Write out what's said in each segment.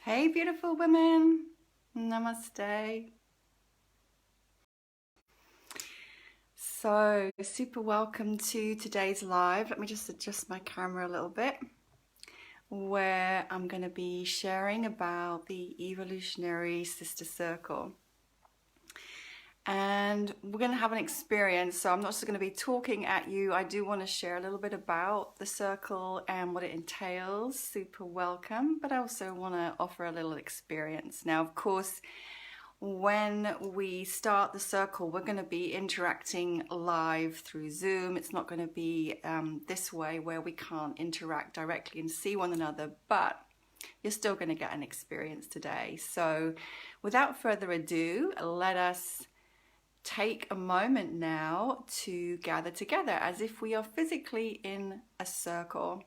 Hey, beautiful women. Namaste. So, super welcome to today's live. Let me just adjust my camera a little bit, where I'm going to be sharing about the Evolutionary Sister Circle. And we're going to have an experience. So, I'm not just going to be talking at you. I do want to share a little bit about the circle and what it entails. Super welcome. But I also want to offer a little experience. Now, of course, when we start the circle, we're going to be interacting live through Zoom. It's not going to be this way where we can't interact directly and see one another, but you're still going to get an experience today. So without further ado, let us take a moment now to gather together as if we are physically in a circle.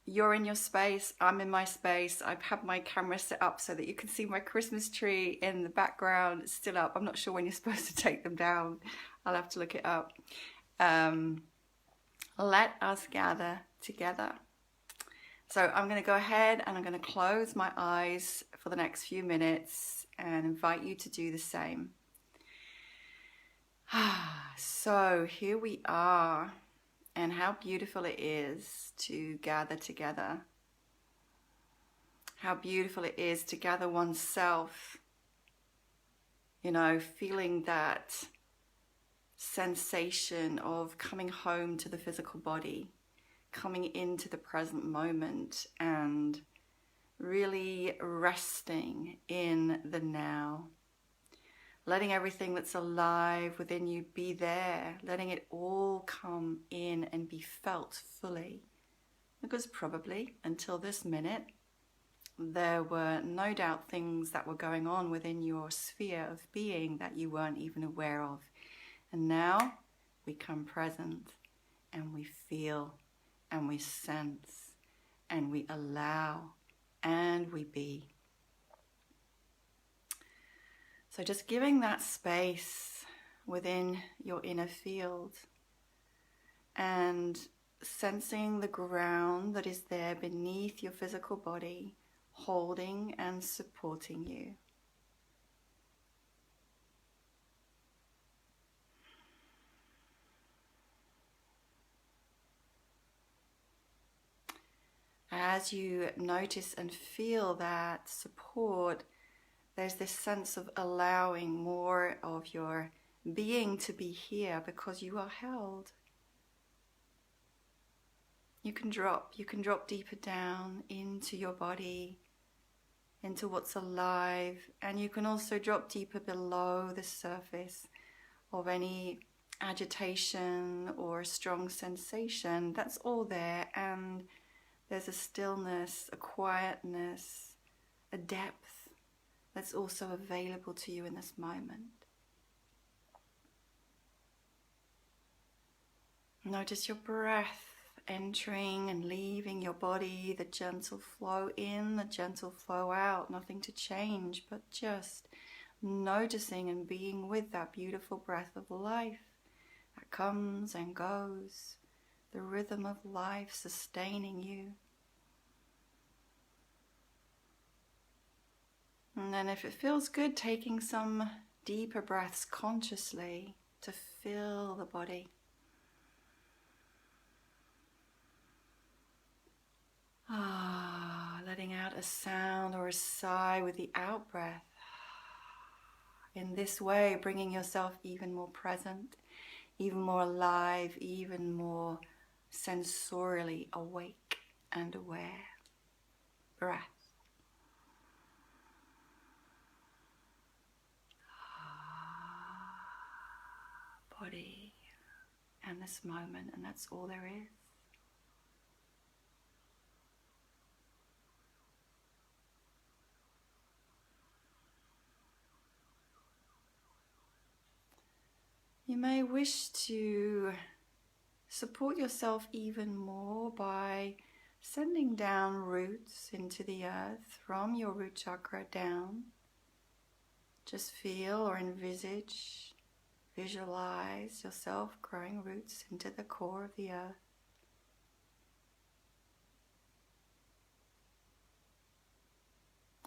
You're in your space, I'm in my space. I've had my camera set up so that you can see my Christmas tree in the background. It's still up. I'm not sure when you're supposed to take them down. I'll have to look it up. Let us gather together. So I'm going to go ahead and I'm going to close my eyes for the next few minutes and invite you to do the same. So here we are. And how beautiful it is to gather together. How beautiful it is to gather oneself. You know, feeling that sensation of coming home to the physical body, coming into the present moment and really resting in the now. Letting everything that's alive within you be there, letting it all come in and be felt fully. Because probably until this minute, there were no doubt things that were going on within your sphere of being that you weren't even aware of. And now we come present and we feel and we sense and we allow and we be. So just giving that space within your inner field and sensing the ground that is there beneath your physical body, holding and supporting you. As you notice and feel that support, there's this sense of allowing more of your being to be here because you are held. You can drop deeper down into your body, into what's alive, and you can also drop deeper below the surface of any agitation or strong sensation. That's all there, and there's a stillness, a quietness, a depth that's also available to you in this moment. Notice your breath entering and leaving your body, the gentle flow in, the gentle flow out, nothing to change, but just noticing and being with that beautiful breath of life that comes and goes, the rhythm of life sustaining you. And then if it feels good, taking some deeper breaths consciously to fill the body. Letting out a sound or a sigh with the out breath. In this way, bringing yourself even more present, even more alive, even more sensorially awake and aware. Breath. Body and this moment, and that's all there is. You may wish to support yourself even more by sending down roots into the earth from your root chakra down. Just feel or envisage, visualize yourself growing roots into the core of the earth.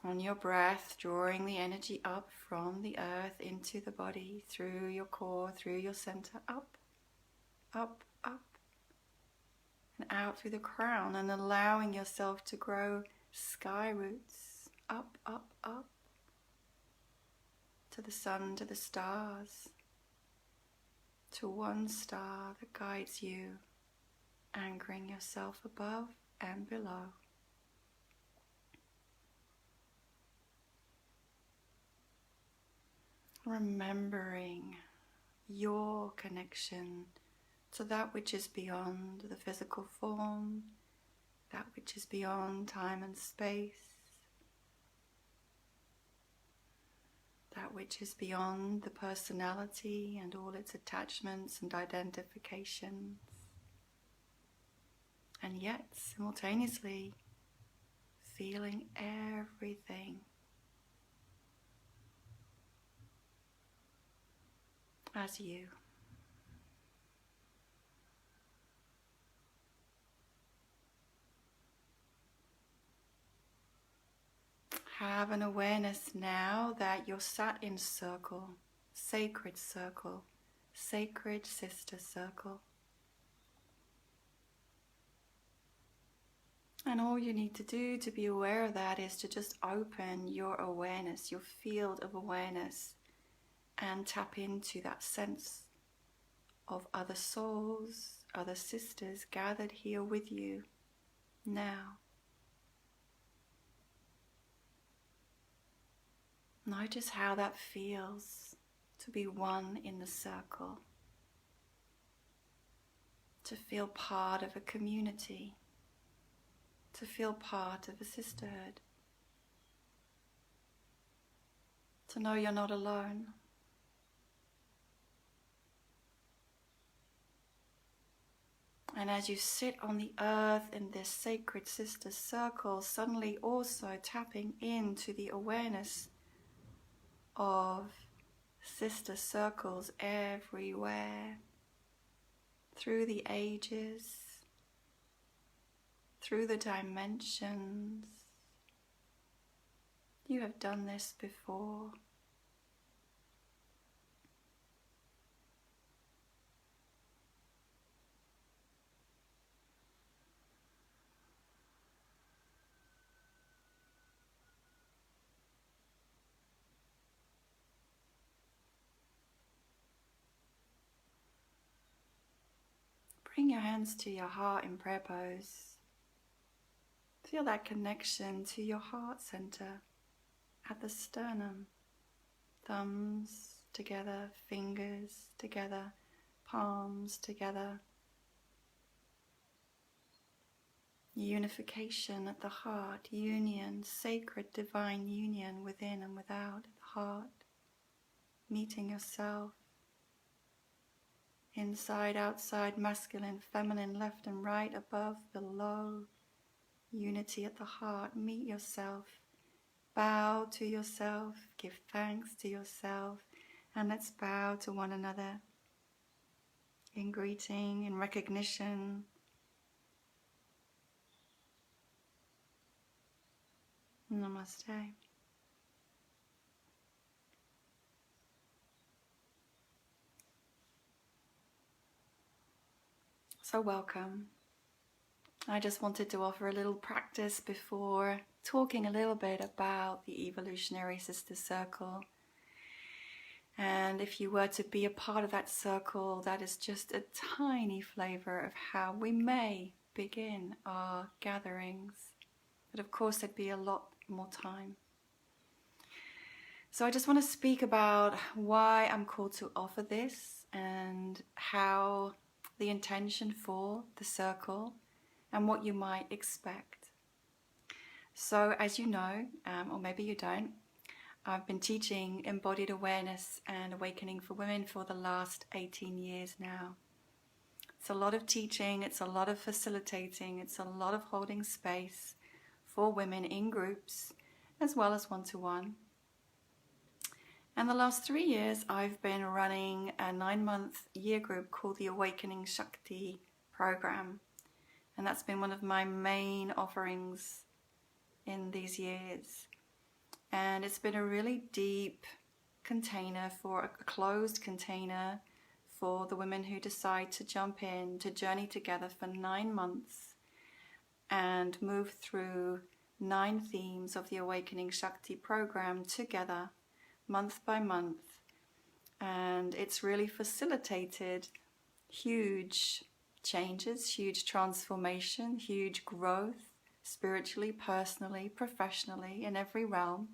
On your breath, drawing the energy up from the earth into the body, through your core, through your center, up, up, up, and out through the crown, and allowing yourself to grow sky roots, up, up, up, to the sun, to the stars, to one star that guides you, anchoring yourself above and below. Remembering your connection to that which is beyond the physical form, that which is beyond time and space, that which is beyond the personality and all its attachments and identifications, and yet simultaneously feeling everything as you. Have an awareness now that you're sat in circle, sacred sister circle. And all you need to do to be aware of that is to just open your awareness, your field of awareness, and tap into that sense of other souls, other sisters gathered here with you now. Notice how that feels to be one in the circle, to feel part of a community, to feel part of a sisterhood, to know you're not alone. And as you sit on the earth in this sacred sister circle, suddenly also tapping into the awareness of sister circles everywhere, through the ages, through the dimensions. You have done this before. Bring your hands to your heart in prayer pose. Feel that connection to your heart center at the sternum. Thumbs together, fingers together, palms together. Unification at the heart, union, sacred divine union within and without the heart. Meeting yourself. Inside, outside, masculine, feminine, left and right, above, below. Unity at the heart. Meet yourself. Bow to yourself. Give thanks to yourself. And let's bow to one another. In greeting, in recognition. Namaste. So welcome. I just wanted to offer a little practice before talking a little bit about the Evolutionary Sister Circle. And if you were to be a part of that circle, that is just a tiny flavor of how we may begin our gatherings. But of course, there'd be a lot more time. So I just want to speak about why I'm called to offer this and how the intention for the circle and what you might expect. So as you know, or maybe you don't, I've been teaching embodied awareness and awakening for women for the last 18 years now. It's a lot of teaching, it's a lot of facilitating, it's a lot of holding space for women in groups as well as one-to-one. And the last 3 years I've been running a 9-month year group called the Awakening Shakti program. And that's been one of my main offerings in these years. And it's been a really deep container, for a closed container for the women who decide to jump in, to journey together for 9 months and move through 9 themes of the Awakening Shakti program together, month by month. And it's really facilitated huge changes, huge transformation, huge growth, spiritually, personally, professionally, in every realm.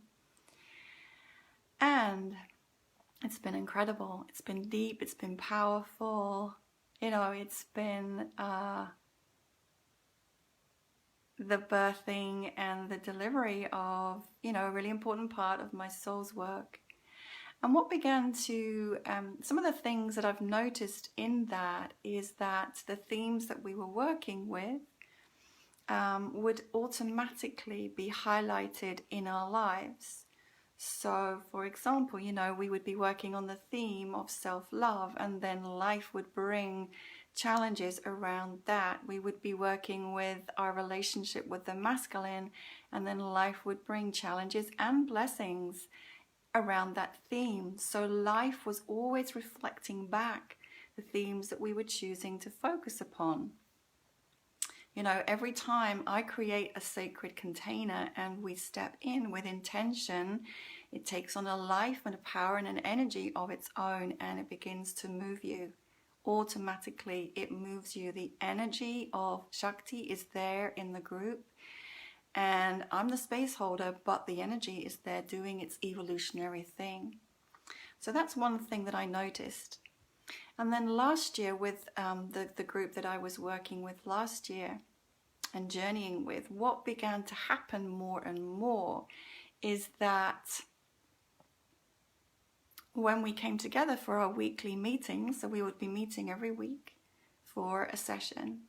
And it's been incredible. It's been deep. It's been powerful. You know, it's been the birthing and the delivery of, you know, a really important part of my soul's work. And what began to, some of the things that I've noticed in that is that the themes that we were working with would automatically be highlighted in our lives. So, for example, you know, we would be working on the theme of self-love, and then life would bring challenges around that. We would be working with our relationship with the masculine, and then life would bring challenges and blessings around that theme. So life was always reflecting back the themes that we were choosing to focus upon. You know, every time I create a sacred container and we step in with intention, it takes on a life and a power and an energy of its own, and it begins to move you. Automatically, it moves you. The energy of Shakti is there in the group, and I'm the space holder, but the energy is there doing its evolutionary thing. So that's one thing that I noticed. And then last year with the group that I was working with last year and journeying with, what began to happen more and more is that when we came together for our weekly meetings, so we would be meeting every week for a session,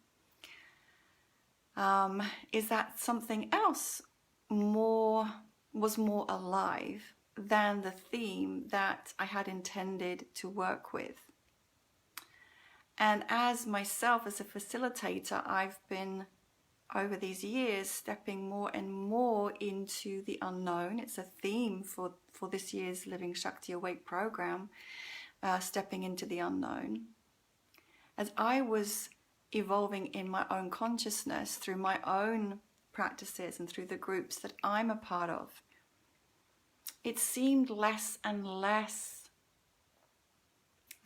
is that something else was more alive than the theme that I had intended to work with. And as myself, as a facilitator, I've been, over these years, stepping more and more into the unknown. It's a theme for this year's Living Shakti Awake program, stepping into the unknown. As I was evolving in my own consciousness through my own practices and through the groups that I'm a part of, it seemed less and less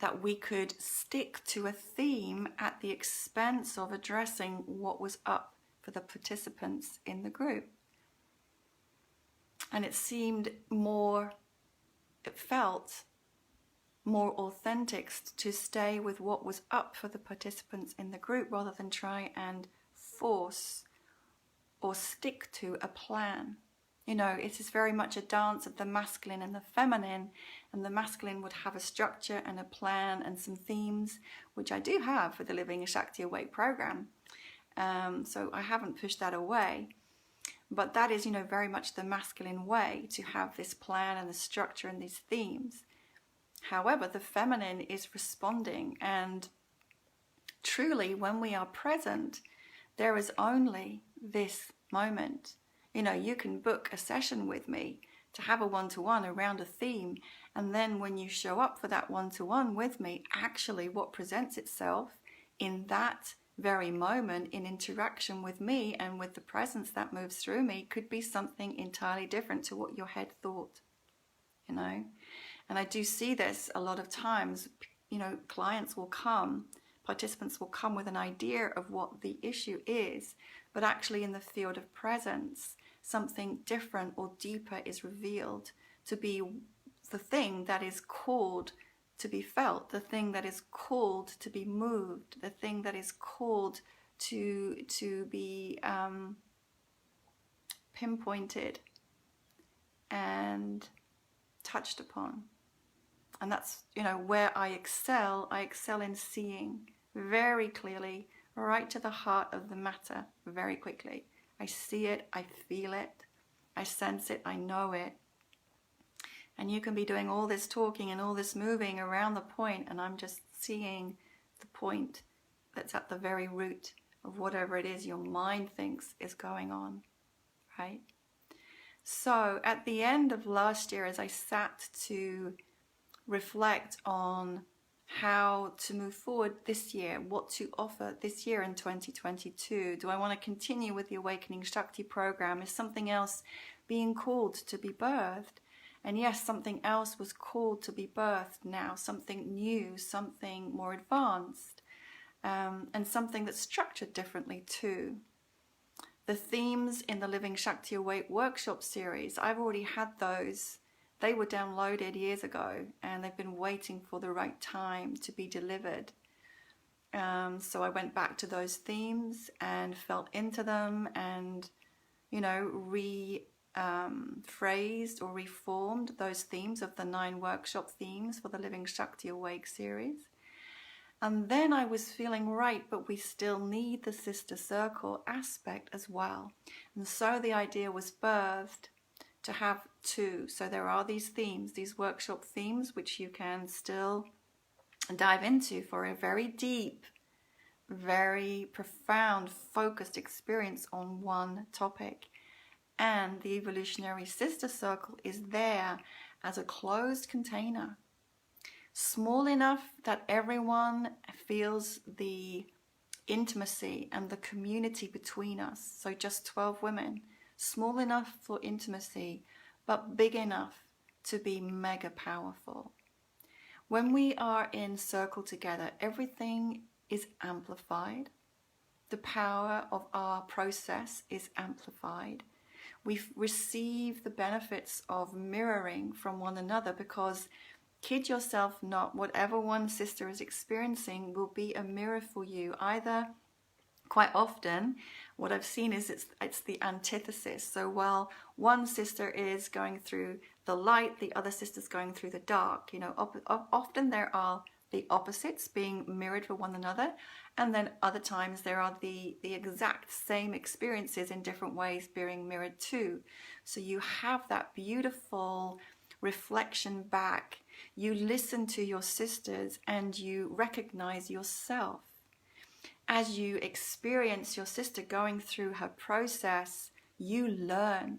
that we could stick to a theme at the expense of addressing what was up for the participants in the group. And it felt more authentic to stay with what was up for the participants in the group rather than try and force or stick to a plan. You know, it is very much a dance of the masculine and the feminine, and the masculine would have a structure and a plan and some themes, which I do have for the Living a Shakti Awake program. So I haven't pushed that away. But that is, you know, very much the masculine way, to have this plan and the structure and these themes. However, the feminine is responding, and truly when we are present, there is only this moment. You know, you can book a session with me to have a one-to-one around a theme, and then when you show up for that one-to-one with me, actually what presents itself in that very moment in interaction with me and with the presence that moves through me could be something entirely different to what your head thought, you know. And I do see this a lot of times. You know, clients will come, participants will come with an idea of what the issue is, but actually in the field of presence, something different or deeper is revealed to be the thing that is called to be felt, the thing that is called to be moved, the thing that is called to be pinpointed and touched upon. And that's, you know, where I excel in seeing very clearly, right to the heart of the matter very quickly. I see it, I feel it, I sense it, I know it. And you can be doing all this talking and all this moving around the point, and I'm just seeing the point that's at the very root of whatever it is your mind thinks is going on, right? So at the end of last year, as I sat to reflect on how to move forward this year, what to offer this year in 2022, do I want to continue with the Awakening Shakti program? Is something else being called to be birthed? And yes, something else was called to be birthed now, something new, something more advanced, and something that's structured differently too. The themes in the Living Shakti Awake workshop series, I've already had those. They were downloaded years ago and they've been waiting for the right time to be delivered. So I went back to those themes and felt into them and, phrased or reformed those themes of the 9 workshop themes for the Living Shakti Awake series. And then I was feeling right, but we still need the sister circle aspect as well. And so the idea was birthed to have 2. So there are these themes, these workshop themes, which you can still dive into for a very deep, very profound, focused experience on one topic. And the Evolutionary Sister Circle is there as a closed container, small enough that everyone feels the intimacy and the community between us. So just 12 women, small enough for intimacy, but big enough to be mega powerful. When we are in circle together, everything is amplified. The power of our process is amplified. We receive the benefits of mirroring from one another, because kid yourself not, whatever one sister is experiencing will be a mirror for you. Either, quite often, what I've seen is it's the antithesis. So while one sister is going through the light, the other sister's going through the dark. Often there are the opposites being mirrored for one another, and then other times there are the exact same experiences in different ways being mirrored too. So you have that beautiful reflection back. You listen to your sisters and you recognize yourself. As you experience your sister going through her process, you learn.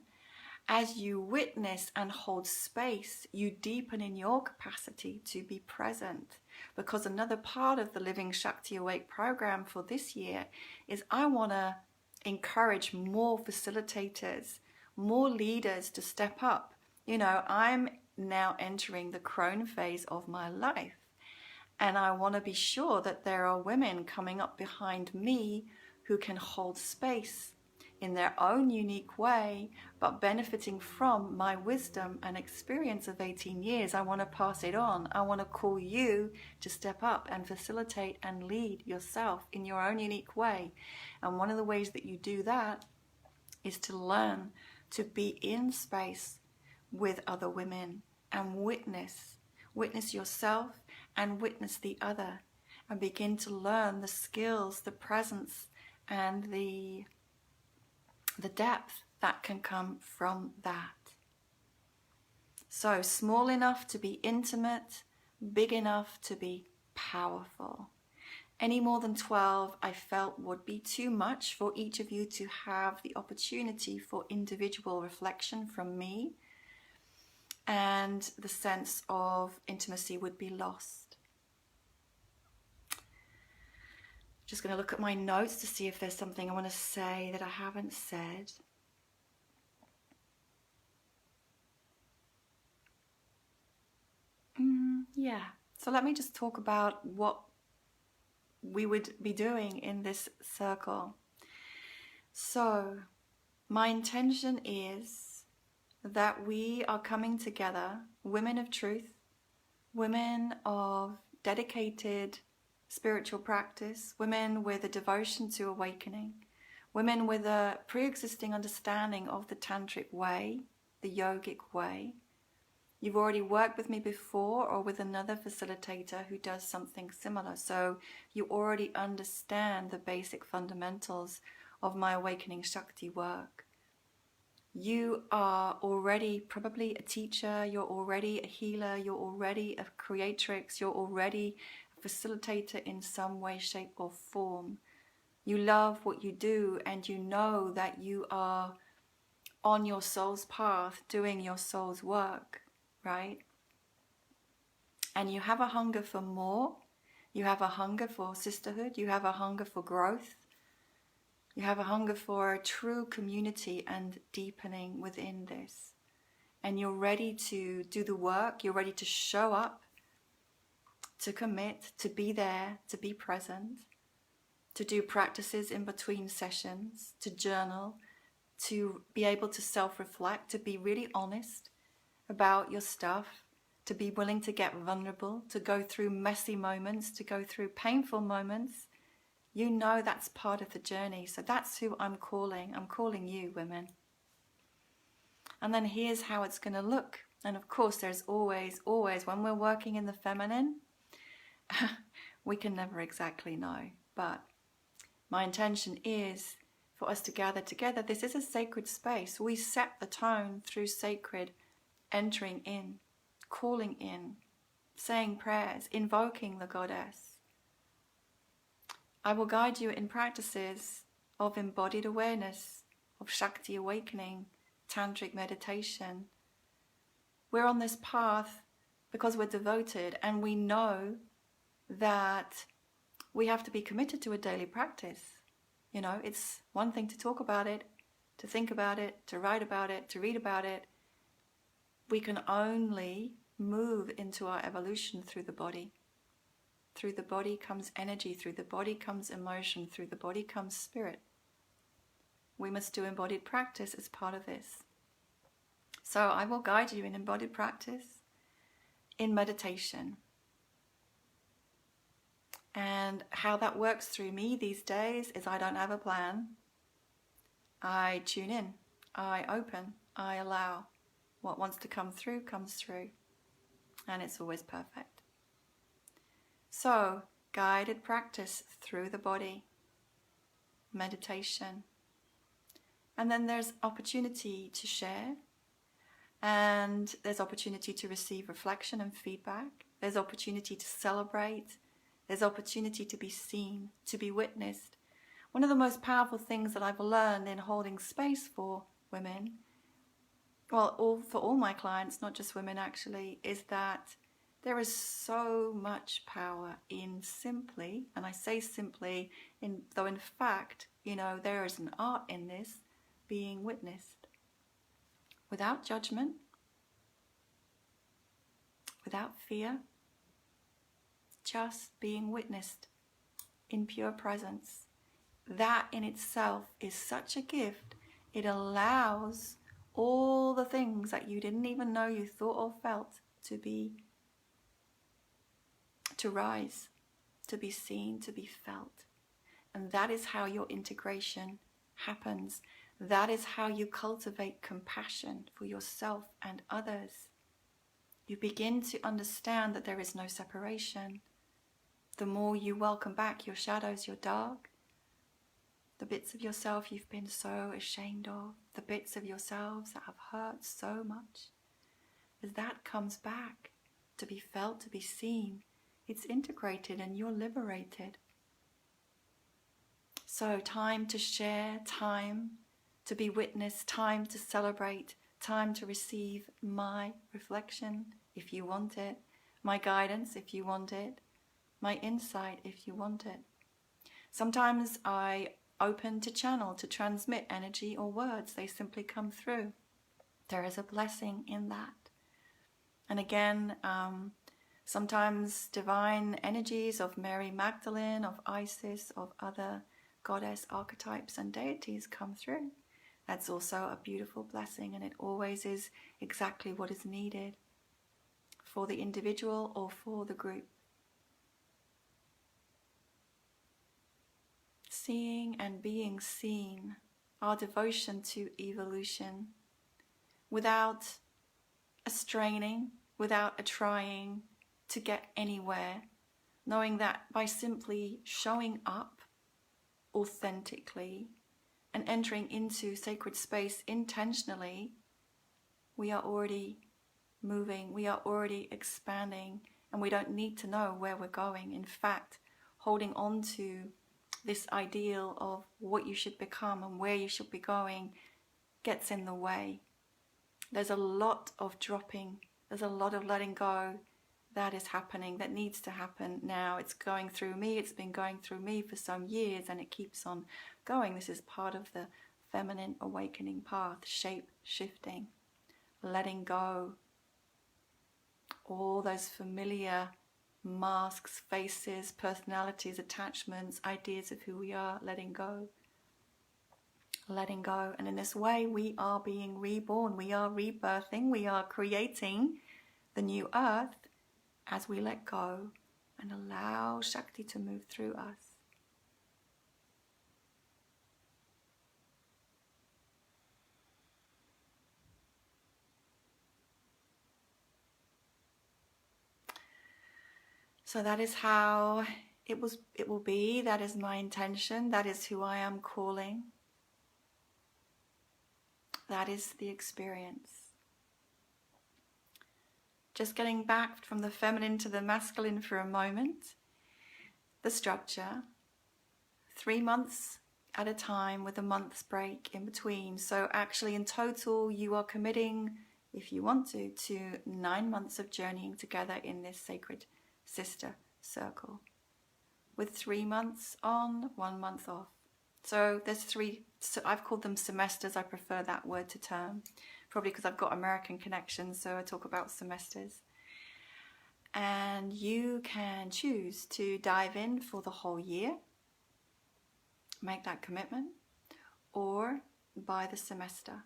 As you witness and hold space, you deepen in your capacity to be present. Because another part of the Living Shakti Awake program for this year is I want to encourage more facilitators, more leaders to step up. I'm now entering the crone phase of my life, and I want to be sure that there are women coming up behind me who can hold space in their own unique way, but benefiting from my wisdom and experience of 18 years. I want to pass it on. I want to call you to step up and facilitate and lead yourself in your own unique way. And one of the ways that you do that is to learn to be in space with other women and witness yourself and witness the other, and begin to learn the skills, the presence, and the depth that can come from that. So small enough to be intimate, big enough to be powerful. Any more than 12 I felt would be too much for each of you to have the opportunity for individual reflection from me, and the sense of intimacy would be lost. Just going to look at my notes to see if there's something I want to say that I haven't said. Yeah, so let me just talk about what we would be doing in this circle. So my intention is that we are coming together, women of truth, women of dedicated spiritual practice, women with a devotion to awakening, women with a pre-existing understanding of the tantric way, the yogic way. You've already worked with me before or with another facilitator who does something similar, so you already understand the basic fundamentals of my Awakening Shakti work. You are already probably a teacher, you're already a healer, you're already a creatrix, you're already a facilitator in some way, shape or form. You love what you do, and you know that you are on your soul's path, doing your soul's work, right? And you have a hunger for more, you have a hunger for sisterhood, you have a hunger for growth, you have a hunger for a true community and deepening within this. And you're ready to do the work, you're ready to show up, to commit, to be there, to be present, to do practices in between sessions, to journal, to be able to self-reflect, to be really honest about your stuff, to be willing to get vulnerable, to go through messy moments, to go through painful moments. You know that's part of the journey. So that's who I'm calling. I'm calling you, women. And then here's how it's going to look. And of course, there's always, when we're working in the feminine, we can never exactly know. But my intention is for us to gather together. This is a sacred space. We set the tone through sacred entering in, calling in, saying prayers, invoking the goddess. I will guide you in practices of embodied awareness, of Shakti awakening, tantric meditation. We're on this path because we're devoted, and we know that we have to be committed to a daily practice. You know, it's one thing to talk about it, to think about it, to write about it, to read about it. We can only move into our evolution through the body. Through the body comes energy, through the body comes emotion, through the body comes spirit. We must do embodied practice as part of this. So I will guide you in embodied practice, in meditation. And how that works through me these days is I don't have a plan. I tune in, I open, I allow. What wants to come through comes through. And it's always perfect. So, guided practice through the body, meditation. And then there's opportunity to share. And there's opportunity to receive reflection and feedback. There's opportunity to celebrate. There's opportunity to be seen, to be witnessed. One of the most powerful things that I've learned in holding space for women, well, for all my clients, not just women actually, is that there is so much power in simply, and I say simply, though in fact, you know, there is an art in this, being witnessed. Without judgment, without fear, just being witnessed in pure presence. That in itself is such a gift. It allows all the things that you didn't even know you thought or felt to rise, to be seen, to be felt. And that is how your integration happens. That is how you cultivate compassion for yourself and others. You begin to understand that there is no separation. The more you welcome back your shadows, your dark, the bits of yourself you've been so ashamed of, the bits of yourselves that have hurt so much, as that comes back to be felt, to be seen, it's integrated and you're liberated. So time to share, time to be witnessed, time to celebrate, time to receive my reflection if you want it, my guidance if you want it, my insight if you want it. Sometimes I open to channel, to transmit energy or words. They simply come through. There is a blessing in that. And again, sometimes divine energies of Mary Magdalene, of Isis, of other goddess archetypes and deities come through. That's also a beautiful blessing, and it always is exactly what is needed for the individual or for the group. Seeing and being seen, our devotion to evolution, without a straining, without a trying to get anywhere, knowing that by simply showing up authentically and entering into sacred space intentionally, we are already moving, we are already expanding, and we don't need to know where we're going. In fact, holding on to this ideal of what you should become and where you should be going gets in the way. There's a lot of dropping. There's a lot of letting go that is happening, that needs to happen now. It's going through me. It's been going through me for some years, and it keeps on going. This is part of the feminine awakening path, shape shifting, letting go. All those familiar masks, faces, personalities, attachments, ideas of who we are, letting go. Letting go. And in this way, we are being reborn. We are rebirthing. We are creating the new earth as we let go and allow Shakti to move through us. So that is how it will be. That is my intention. That is who I am calling. That is the experience. Just getting back from the feminine to the masculine for a moment. The structure, 3 months at a time with a month's break in between. So actually in total you are committing, if you want to 9 months of journeying together in this sacred sister circle, with 3 months on, 1 month off. So there's 3, so I've called them semesters. I prefer that word to term, probably because I've got American connections, so I talk about semesters. And you can choose to dive in for the whole year, make that commitment, or by the semester,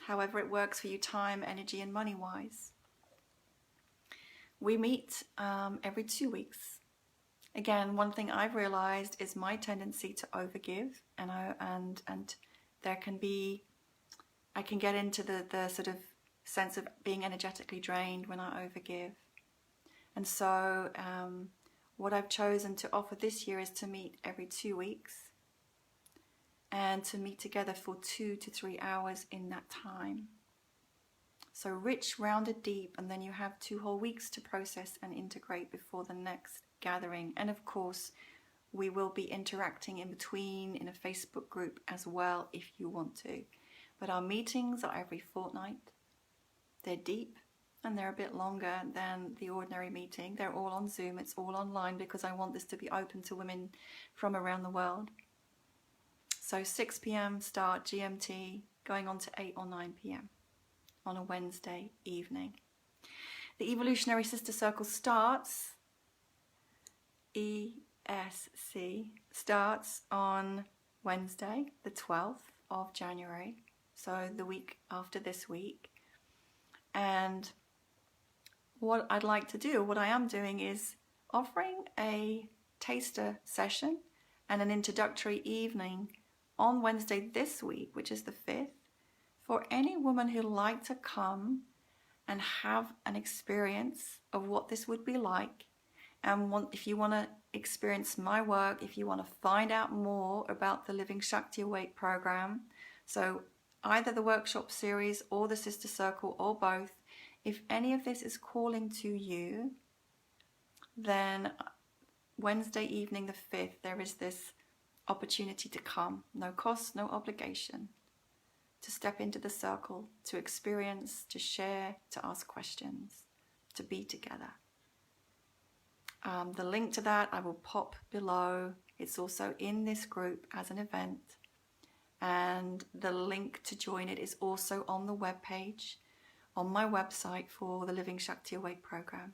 however it works for you, time, energy and money wise. We meet every 2 weeks. Again, one thing I've realized is my tendency to overgive, and there can be, I can get into the sort of sense of being energetically drained when I overgive. And so what I've chosen to offer this year is to meet every 2 weeks and to meet together for 2 to 3 hours in that time. So rich, rounded, deep, and then you have 2 whole weeks to process and integrate before the next gathering. And of course, we will be interacting in between in a Facebook group as well if you want to. But our meetings are every fortnight. They're deep and they're a bit longer than the ordinary meeting. They're all on Zoom. It's all online because I want this to be open to women from around the world. So 6 p.m. start GMT, going on to 8 or 9 p.m. on a Wednesday evening. The Evolutionary Sister Circle starts, ESC, starts on Wednesday, the 12th of January, so the week after this week. And what I'd like to do, what I am doing, is offering a taster session and an introductory evening on Wednesday this week, which is the 5th, for any woman who'd like to come and have an experience of what this would be like, and if you want to experience my work, if you want to find out more about the Living Shakti Awake program, so either the workshop series or the Sister Circle or both, if any of this is calling to you, then Wednesday evening the 5th, there is this opportunity to come. No cost, no obligation. To step into the circle, to experience, to share, to ask questions, to be together. The link to that I will pop below. It's also in this group as an event. And the link to join it is also on the webpage, on my website for the Living Shakti Awake program.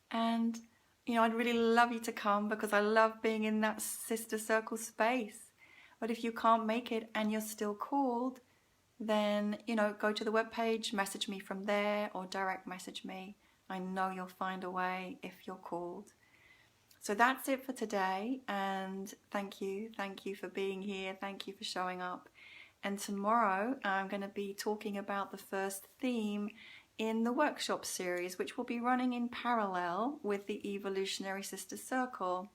And, you know, I'd really love you to come because I love being in that sister circle space. But if you can't make it and you're still called, then, you know, go to the webpage, message me from there, or direct message me. I know you'll find a way if you're called. So that's it for today, and thank you for being here, thank you for showing up. And tomorrow I'm going to be talking about the first theme in the workshop series, which will be running in parallel with the Evolutionary Sister Circle.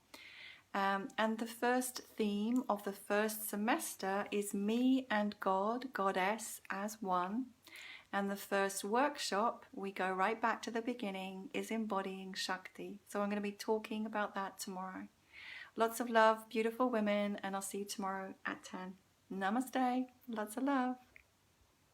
And the first theme of the first semester is me and God, Goddess as one. And the first workshop, we go right back to the beginning, is embodying Shakti. So I'm going to be talking about that tomorrow. Lots of love, beautiful women, and I'll see you tomorrow at 10. Namaste. Lots of love.